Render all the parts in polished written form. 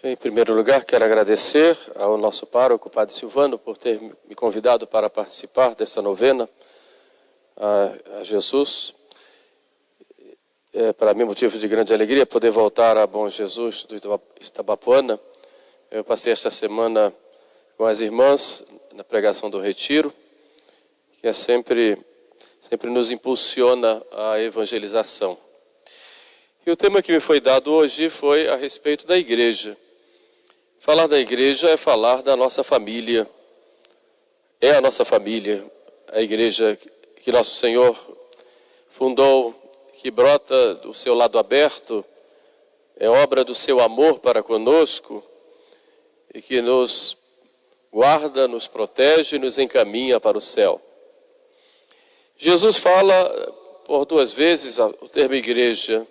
Em primeiro lugar, quero agradecer ao nosso pároco, Padre Silvano, por ter me convidado para participar dessa novena a Jesus. É para mim motivo de grande alegria poder voltar a Bom Jesus do Itabapoana. Eu passei esta semana com as irmãs na pregação do Retiro, que sempre nos impulsiona a evangelização. E o tema que me foi dado hoje foi a respeito da igreja. Falar da igreja é falar da nossa família. É a nossa família, a igreja que nosso Senhor fundou, que brota do seu lado aberto, é obra do seu amor para conosco e que nos guarda, nos protege e nos encaminha para o céu. Jesus fala por duas vezes o termo igreja,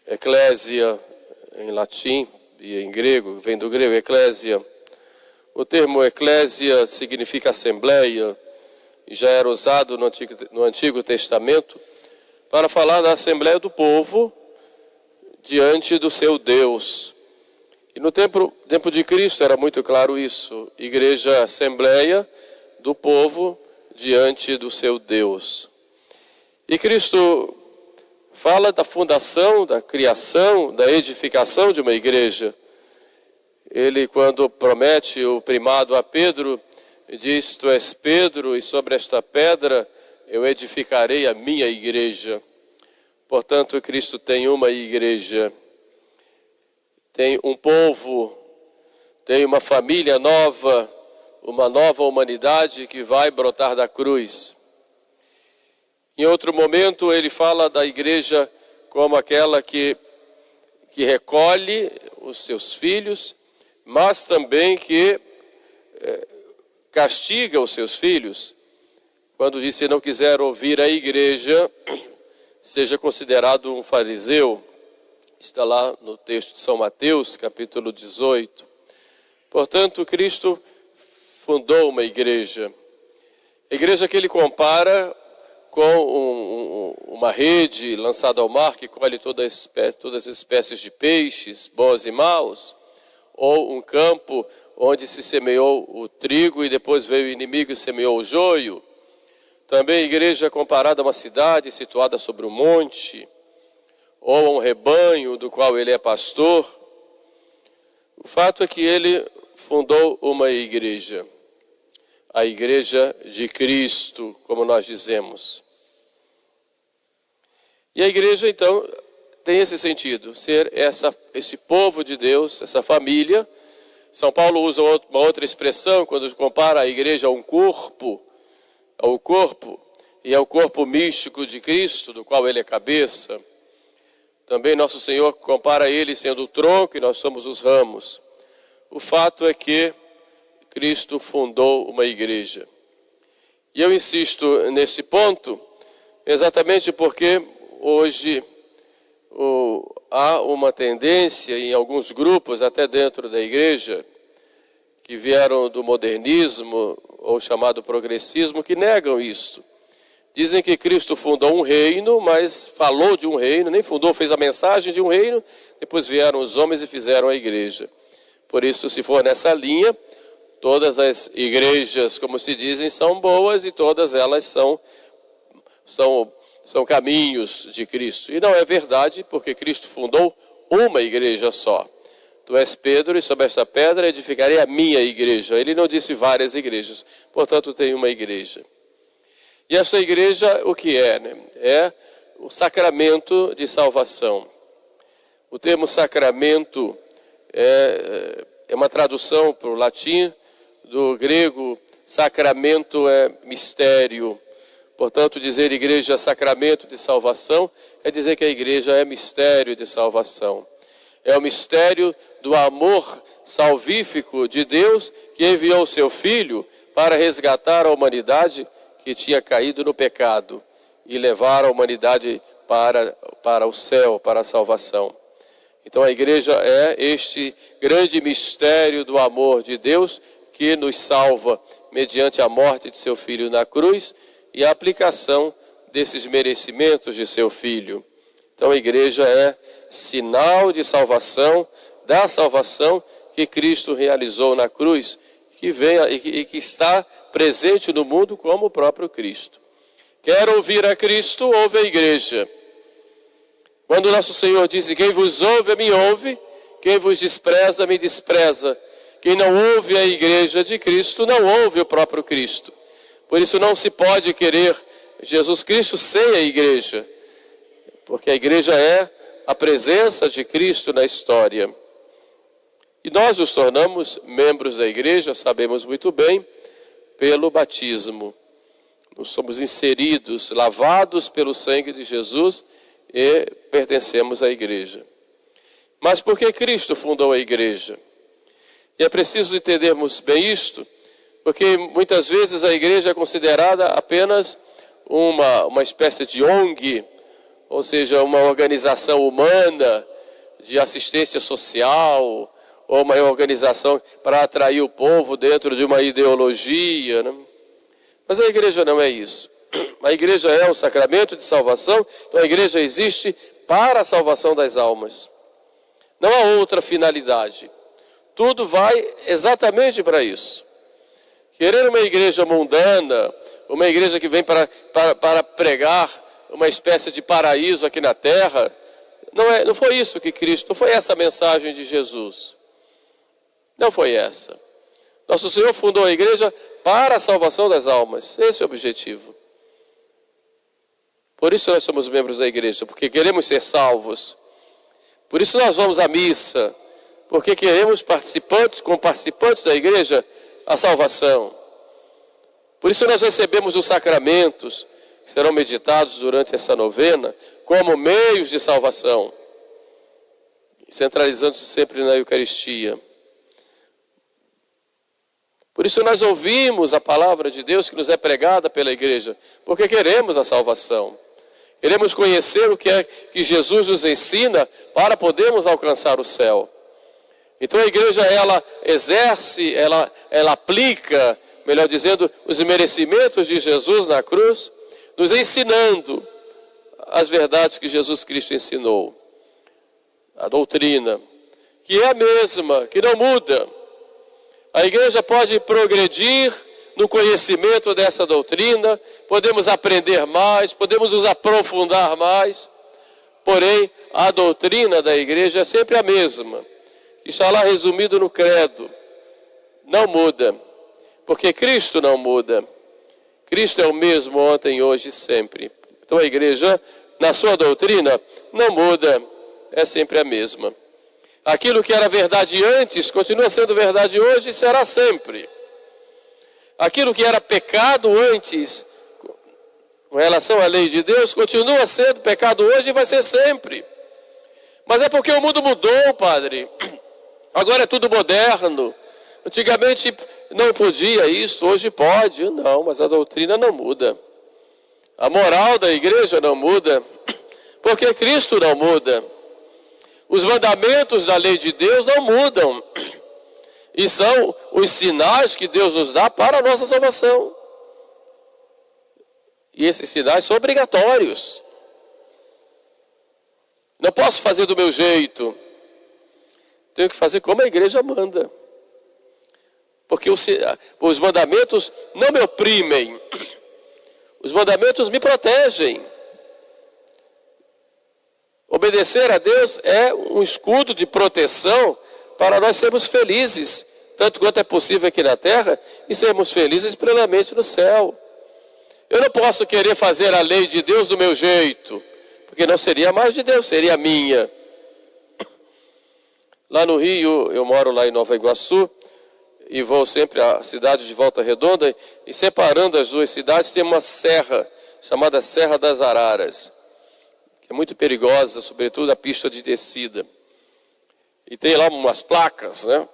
eclésia em latim e em grego, vem do grego eclésia. O termo eclésia significa assembleia e já era usado no Antigo Testamento para falar da assembleia do povo diante do seu Deus. E no tempo de Cristo era muito claro isso. Igreja, assembleia do povo diante do seu Deus. E Cristo fala da fundação, da criação, da edificação de uma igreja. Ele, quando promete o primado a Pedro, diz: Tu és Pedro, e sobre esta pedra eu edificarei a minha igreja. Portanto, Cristo tem uma igreja, tem um povo, tem uma família nova, uma nova humanidade que vai brotar da cruz. Em outro momento, ele fala da igreja como aquela que recolhe os seus filhos, mas também que castiga os seus filhos. Quando diz: se não quiser ouvir a igreja, seja considerado um fariseu. Está lá no texto de São Mateus, capítulo 18. Portanto, Cristo fundou uma igreja. A igreja que ele compara com uma rede lançada ao mar que colhe todas as espécies de peixes, bons e maus, ou um campo onde se semeou o trigo e depois veio o inimigo e semeou o joio. Também a igreja é comparada a uma cidade situada sobre um monte, ou a um rebanho do qual ele é pastor. O fato é que ele fundou uma igreja, a igreja de Cristo, como nós dizemos. E a igreja, então, tem esse sentido, ser esse povo de Deus, essa família. São Paulo usa uma outra expressão quando compara a igreja ao corpo, e ao corpo místico de Cristo, do qual ele é cabeça. Também nosso Senhor compara ele sendo o tronco e nós somos os ramos. O fato é que Cristo fundou uma igreja. E eu insisto nesse ponto exatamente porque hoje há uma tendência em alguns grupos, até dentro da igreja, que vieram do modernismo ou chamado progressismo, que negam isto. Dizem que Cristo fundou um reino, mas falou de um reino, nem fundou, fez a mensagem de um reino, depois vieram os homens e fizeram a igreja. Por isso, se for nessa linha, todas as igrejas, como se dizem, são boas e todas elas são caminhos de Cristo. E não é verdade, porque Cristo fundou uma igreja só. Tu és Pedro, e sobre esta pedra edificarei a minha igreja. Ele não disse várias igrejas, portanto tem uma igreja. E essa igreja, o que é? É o sacramento de salvação. O termo sacramento é uma tradução para o latim do grego. Sacramento é mistério. Portanto, dizer igreja sacramento de salvação é dizer que a igreja é mistério de salvação. É o mistério do amor salvífico de Deus que enviou o seu Filho para resgatar a humanidade que tinha caído no pecado e levar a humanidade para o céu, para a salvação. Então a igreja é este grande mistério do amor de Deus que nos salva mediante a morte de seu Filho na cruz e a aplicação desses merecimentos de seu Filho. Então a igreja é sinal de salvação, da salvação que Cristo realizou na cruz, que vem e que está presente no mundo como o próprio Cristo. Quer ouvir a Cristo, ouve a igreja. Quando nosso Senhor diz: quem vos ouve, me ouve, quem vos despreza, me despreza. Quem não ouve a igreja de Cristo, não ouve o próprio Cristo. Por isso não se pode querer Jesus Cristo sem a igreja, porque a igreja é a presença de Cristo na história. E nós nos tornamos membros da igreja, sabemos muito bem, pelo batismo. Nós somos inseridos, lavados pelo sangue de Jesus e pertencemos à igreja. Mas por que Cristo fundou a igreja? E é preciso entendermos bem isto, porque muitas vezes a igreja é considerada apenas uma espécie de ONG, ou seja, uma organização humana de assistência social, ou uma organização para atrair o povo dentro de uma ideologia, né? Mas a igreja não é isso. A igreja é um sacramento de salvação, então a igreja existe para a salvação das almas. Não há outra finalidade. Tudo vai exatamente para isso. Querer uma igreja mundana, uma igreja que vem para pregar uma espécie de paraíso aqui na terra, não foi isso que Cristo, não foi essa a mensagem de Jesus. Não foi essa. Nosso Senhor fundou a igreja para a salvação das almas. Esse é o objetivo. Por isso nós somos membros da igreja, porque queremos ser salvos. Por isso nós vamos à missa, porque queremos como participantes da igreja, a salvação. Por isso nós recebemos os sacramentos, que serão meditados durante essa novena, como meios de salvação, centralizando-se sempre na Eucaristia. Por isso nós ouvimos a palavra de Deus que nos é pregada pela igreja, porque queremos a salvação. Queremos conhecer o que é que Jesus nos ensina para podermos alcançar o céu. Então a igreja, ela exerce, ela aplica, melhor dizendo, os merecimentos de Jesus na cruz, nos ensinando as verdades que Jesus Cristo ensinou. A doutrina, que é a mesma, que não muda. A igreja pode progredir no conhecimento dessa doutrina, podemos aprender mais, podemos nos aprofundar mais, porém a doutrina da igreja é sempre a mesma, que está lá resumido no credo. Não muda, porque Cristo não muda. Cristo é o mesmo ontem, hoje e sempre. Então a igreja, na sua doutrina, não muda, é sempre a mesma. Aquilo que era verdade antes, continua sendo verdade hoje e será sempre. Aquilo que era pecado antes, com relação à lei de Deus, continua sendo pecado hoje e vai ser sempre. Mas é porque o mundo mudou, padre. Agora é tudo moderno. Antigamente não podia isso, hoje pode. Não, mas a doutrina não muda. A moral da igreja não muda, porque Cristo não muda. Os mandamentos da lei de Deus não mudam. E são os sinais que Deus nos dá para a nossa salvação. E esses sinais são obrigatórios. Não posso fazer do meu jeito. Tenho que fazer como a igreja manda. Porque os mandamentos não me oprimem. Os mandamentos me protegem. Obedecer a Deus é um escudo de proteção para nós sermos felizes, tanto quanto é possível aqui na terra, e sermos felizes plenamente no céu. Eu não posso querer fazer a lei de Deus do meu jeito, porque não seria mais de Deus, seria minha. Lá no Rio, eu moro lá em Nova Iguaçu, e vou sempre à cidade de Volta Redonda, e separando as duas cidades tem uma serra, chamada Serra das Araras, que é muito perigosa, sobretudo a pista de descida. E tem lá umas placas, né,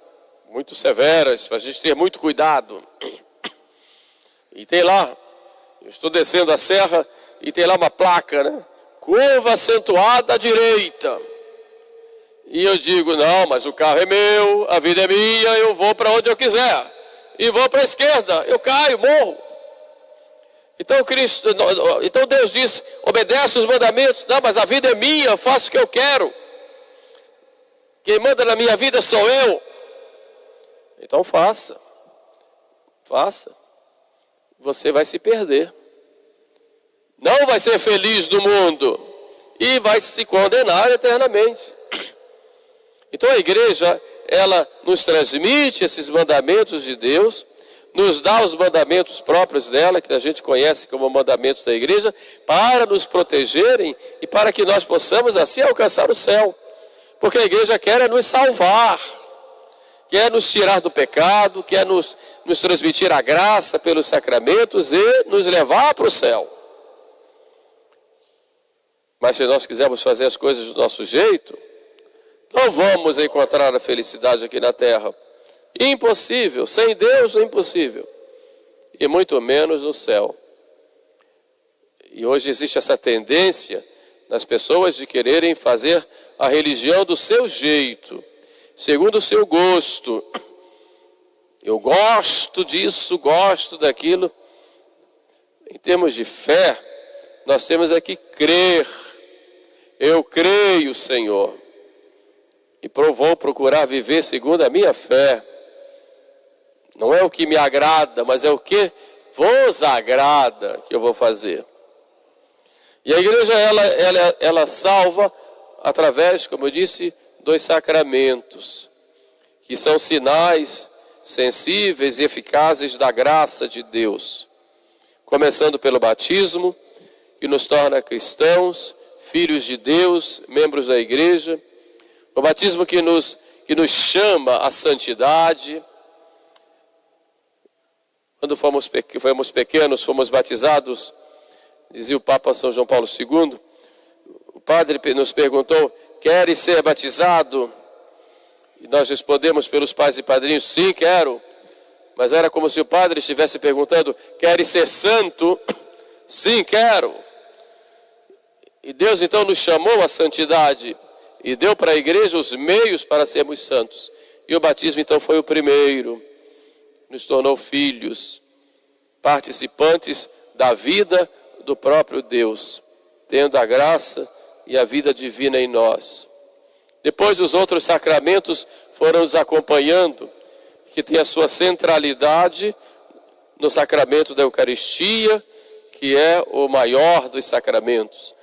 muito severas, para a gente ter muito cuidado. E tem lá, eu estou descendo a serra, e tem lá uma placa, né, curva acentuada à direita. E eu digo, não, mas o carro é meu, a vida é minha, eu vou para onde eu quiser. E vou para a esquerda, eu caio, morro. Então Deus diz, obedece os mandamentos. Não, mas a vida é minha, eu faço o que eu quero. Quem manda na minha vida sou eu. Então faça. Faça. Você vai se perder. Não vai ser feliz no mundo. E vai se condenar eternamente. Então a igreja, ela nos transmite esses mandamentos de Deus, nos dá os mandamentos próprios dela, que a gente conhece como mandamentos da igreja, para nos protegerem e para que nós possamos assim alcançar o céu. Porque a igreja quer nos salvar, quer nos tirar do pecado, quer nos transmitir a graça pelos sacramentos e nos levar para o céu. Mas se nós quisermos fazer as coisas do nosso jeito, não vamos encontrar a felicidade aqui na terra. Impossível, sem Deus é impossível. E muito menos no céu. E hoje existe essa tendência nas pessoas de quererem fazer a religião do seu jeito, segundo o seu gosto. Eu gosto disso, gosto daquilo. Em termos de fé, nós temos aqui crer. Eu creio, Senhor. E vou procurar viver segundo a minha fé. Não é o que me agrada, mas é o que vos agrada que eu vou fazer. E a igreja, ela salva através, como eu disse, dos sacramentos, que são sinais sensíveis e eficazes da graça de Deus. Começando pelo batismo, que nos torna cristãos, filhos de Deus, membros da igreja. O batismo que nos chama à santidade. Quando fomos pequenos, fomos batizados, dizia o Papa São João Paulo II, o padre nos perguntou, queres ser batizado? E nós respondemos pelos pais e padrinhos, sim, quero. Mas era como se o padre estivesse perguntando, queres ser santo? Sim, quero. E Deus então nos chamou à santidade e deu para a igreja os meios para sermos santos. E o batismo então foi o primeiro. Nos tornou filhos, participantes da vida do próprio Deus, tendo a graça e a vida divina em nós. Depois os outros sacramentos foram nos acompanhando, que tem a sua centralidade no sacramento da Eucaristia, que é o maior dos sacramentos.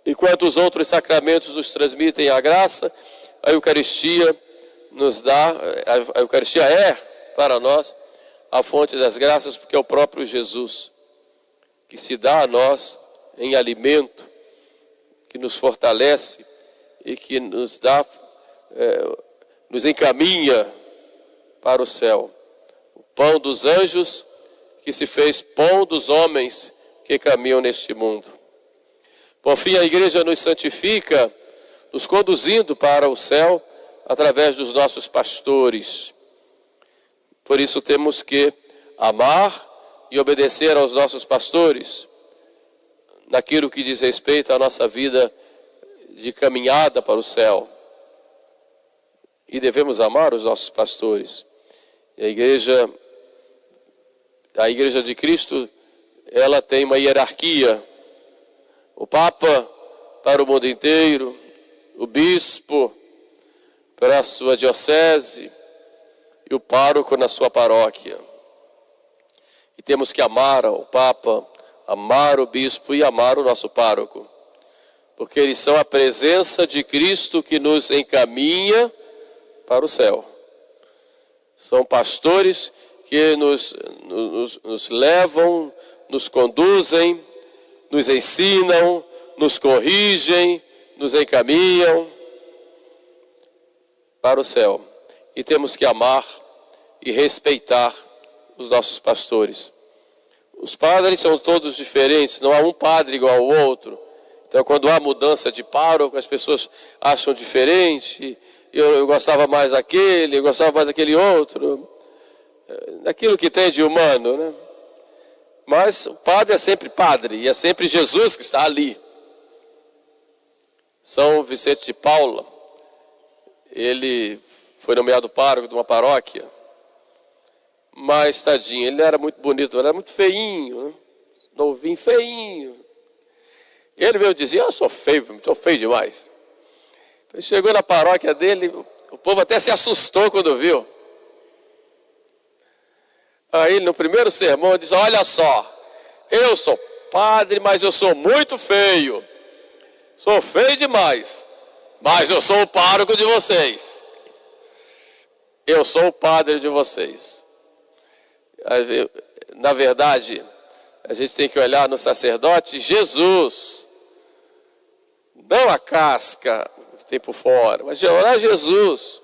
Enquanto os outros sacramentos nos transmitem a graça, a Eucaristia nos dá, a Eucaristia é para nós a fonte das graças, porque é o próprio Jesus que se dá a nós em alimento, que nos fortalece e que nos dá, nos encaminha para o céu. O pão dos anjos que se fez pão dos homens que caminham neste mundo. Por fim, a igreja nos santifica, nos conduzindo para o céu através dos nossos pastores. Por isso temos que amar e obedecer aos nossos pastores naquilo que diz respeito à nossa vida de caminhada para o céu. E devemos amar os nossos pastores. E a igreja de Cristo, ela tem uma hierarquia. O Papa para o mundo inteiro, o bispo para a sua diocese e o pároco na sua paróquia. E temos que amar o Papa, amar o bispo e amar o nosso pároco, porque eles são a presença de Cristo que nos encaminha para o céu. São pastores que nos levam, nos conduzem, nos ensinam, nos corrigem, nos encaminham para o céu. E temos que amar e respeitar os nossos pastores. Os padres são todos diferentes, não há um padre igual ao outro. Então, quando há mudança de pároco, as pessoas acham diferente. Eu gostava mais daquele, eu gostava mais daquele outro. Daquilo que tem de humano, né? Mas o padre é sempre padre, e é sempre Jesus que está ali. São Vicente de Paula, ele foi nomeado pároco de uma paróquia, mas tadinho, ele era muito bonito, era muito feinho, né? Novinho, feinho. Ele mesmo dizia, eu sou feio demais. Então chegou na paróquia dele, O povo até se assustou quando viu. Aí no primeiro sermão ele diz: olha só, eu sou padre, mas eu sou muito feio. Sou feio demais, mas eu sou o pároco de vocês. Eu sou o padre de vocês. Na verdade, a gente tem que olhar no sacerdote Jesus. Não a casca que tem por fora, mas olhar Jesus.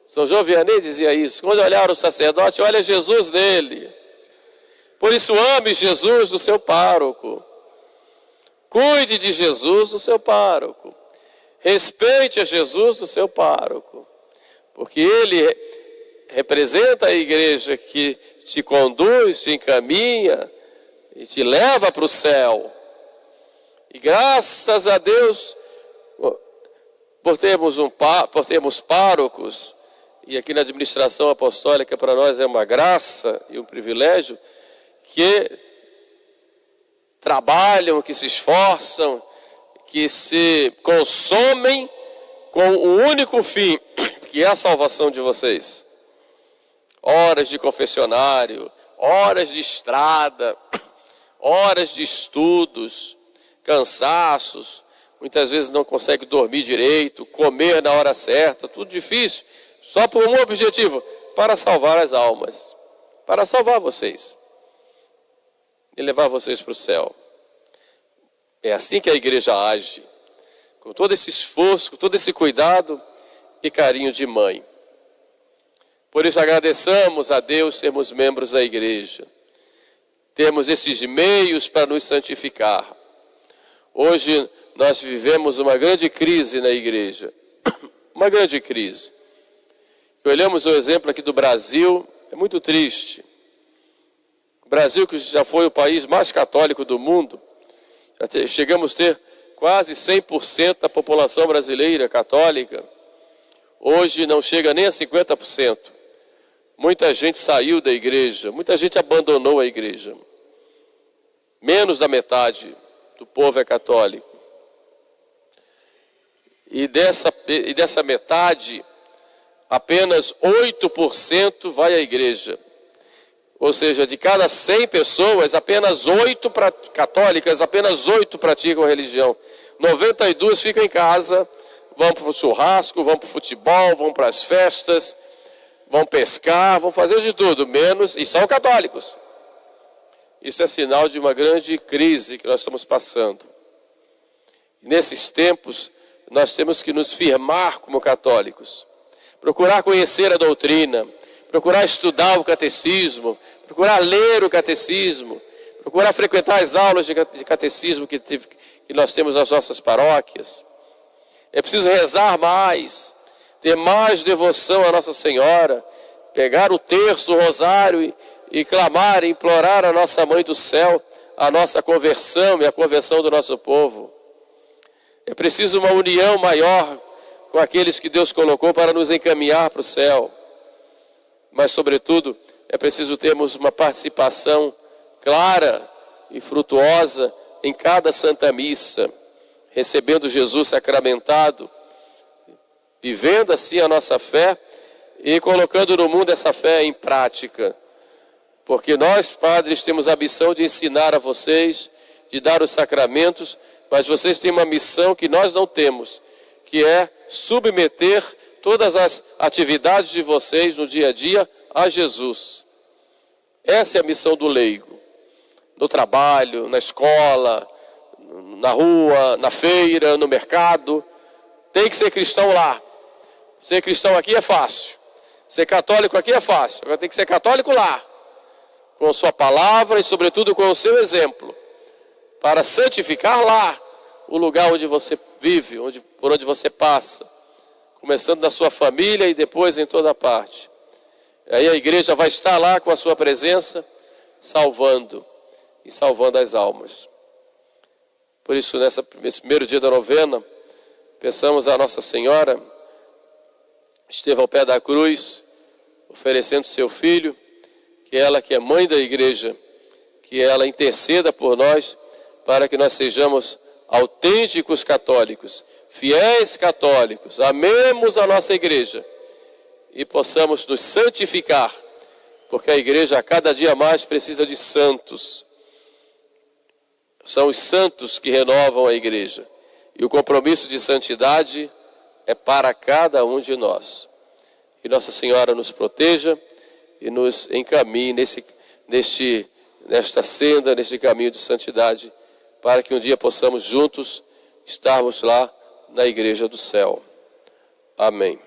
São João Vianney dizia isso. Quando olhar o sacerdote, olha Jesus nele. Por isso ame Jesus no seu pároco. Cuide de Jesus no seu pároco. Respeite a Jesus no seu pároco. Porque ele representa a igreja que te conduz, te encaminha e te leva para o céu. E graças a Deus por termos párocos, e aqui na administração apostólica para nós é uma graça e um privilégio, que trabalham, que se esforçam, que se consomem com o único fim, que é a salvação de vocês. Horas de confessionário, horas de estrada, horas de estudos, cansaços, muitas vezes não consegue dormir direito, comer na hora certa, tudo difícil, só por um objetivo, para salvar as almas, para salvar vocês e levar vocês para o céu. É assim que a igreja age, com todo esse esforço, com todo esse cuidado e carinho de mãe. Por isso agradeçamos a Deus sermos membros da igreja, termos esses meios para nos santificar. Hoje nós vivemos uma grande crise na igreja, uma grande crise. E olhamos o exemplo aqui do Brasil, é muito triste. O Brasil, que já foi o país mais católico do mundo, chegamos a ter quase 100% da população brasileira católica. Hoje não chega nem a 50%. Muita gente saiu da igreja, muita gente abandonou a igreja. Menos da metade do povo é católico. E dessa metade, apenas 8% vai à igreja. Ou seja, de cada 100 pessoas, apenas 8 católicas, apenas 8 praticam a religião. 92 ficam em casa, vão para o churrasco, vão para o futebol, vão para as festas, vão pescar, vão fazer de tudo, menos, e são católicos. Isso é sinal de uma grande crise que nós estamos passando. E nesses tempos, nós temos que nos firmar como católicos, procurar conhecer a doutrina, procurar estudar o catecismo, procurar ler o catecismo, procurar frequentar as aulas de catecismo que nós temos nas nossas paróquias. É preciso rezar mais, ter mais devoção à Nossa Senhora, pegar o terço, o rosário e clamar, implorar a nossa Mãe do Céu, a nossa conversão e a conversão do nosso povo. É preciso uma união maior com aqueles que Deus colocou para nos encaminhar para o céu. Mas, sobretudo, é preciso termos uma participação clara e frutuosa em cada Santa Missa, recebendo Jesus sacramentado, vivendo assim a nossa fé e colocando no mundo essa fé em prática. Porque nós, padres, temos a missão de ensinar a vocês, de dar os sacramentos, mas vocês têm uma missão que nós não temos, que é submeter todas as atividades de vocês no dia a dia a Jesus. Essa é a missão do leigo. No trabalho, na escola, na rua, na feira, no mercado. Tem que ser cristão lá. Ser cristão aqui é fácil. Ser católico aqui é fácil. Agora tem que ser católico lá. Com a sua palavra e sobretudo com o seu exemplo. Para santificar lá o lugar onde você vive, por onde você passa. Começando na sua família e depois em toda parte. Aí a igreja vai estar lá com a sua presença, salvando e salvando as almas. Por isso, nesse primeiro dia da novena, peçamos a Nossa Senhora, esteve ao pé da cruz, oferecendo seu Filho, que ela que é mãe da igreja, que ela interceda por nós, para que nós sejamos autênticos católicos, fiéis católicos, amemos a nossa igreja e possamos nos santificar, porque a igreja a cada dia mais precisa de santos. São os santos que renovam a igreja. E o compromisso de santidade é para cada um de nós. Que Nossa Senhora nos proteja e nos encaminhe nesta senda, neste caminho de santidade, para que um dia possamos juntos estarmos lá na igreja do céu. Amém.